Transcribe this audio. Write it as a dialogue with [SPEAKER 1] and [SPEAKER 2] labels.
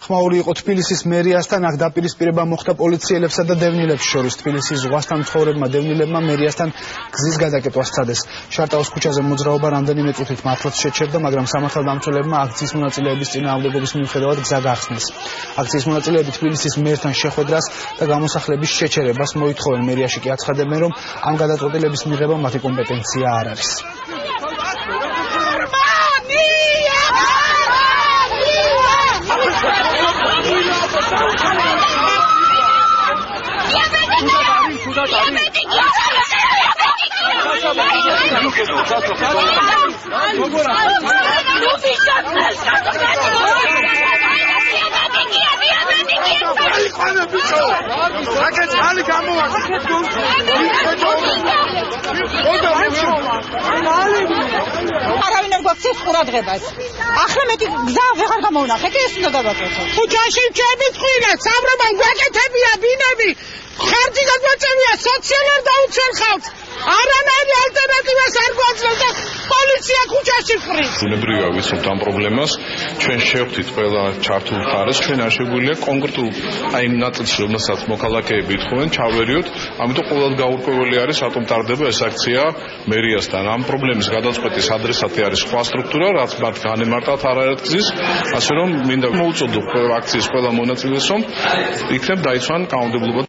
[SPEAKER 1] ხმაური იყო თბილისის მერიასთან, აქ დაპირისპირება მოხდა პოლიციელებსა და დევნილებს შორის. თბილისის ზღვასთან მცხოვრებმა დევნილებმა მერიასთან გზის გადაკეტვა სცადეს. შარტაოს ქუჩაზე მოძრაობა რამდენიმე წუთით მართლაც შეჩერდა, მაგრამ სამართალდამცველებმა აქციის მონაწილეების წინააღმდეგობის მიუხედავად გზა გახსნეს. აქციის მონაწილეები თბილისის მერთან შეხვედრას და გამოსახლების შეჩერებას მოითხოვენ. მერიაში კი აცხადებენ, რომ ამ გადაწყვეტილების მიღება მათი კომპეტენცია არ არის.
[SPEAKER 2] არავინ არ გვაქვს ყურადღებას. ახლა მეტი გზა ვეღარ გამოვნახეთ, ეს უნდა გადავაკეთოთ. ქუჩაში ჩემი წყვილა, სამრობა გვაკეთებია ბინები. ხარჯი გადმოწევია სოციალურ დაუცველ ხალხს. არანაირი ალტერნატივას არ გვაძლევს და პოლიცია ქუჩაში ყრის.
[SPEAKER 3] ბუნებრივია ვიცნობთ ამ პრობლემას. ჩვენ შევხვდით ყველა ჩართულ მხარეს. ჩვენ არ შეგვიძლია კონკრეტულ იმ ნაწილში, რომელსაც მოქალაქეები ითხოვენ, ჩავერიოთ. ამიტომ ყოველად გაურკვეველი არის, რატომ ტარდება ეს აქცია მერიასთან. ამ პრობლემის გადაწყვეტის ადრესატი არის სხვა სტრუქტურა, რაც მათ განემარტათ არაერთგზის, ასე რომ მინდა მოუწოდო აქციის ყველა მონაწილეს, რომ იქნებ დაიცვან კანონმდებლობა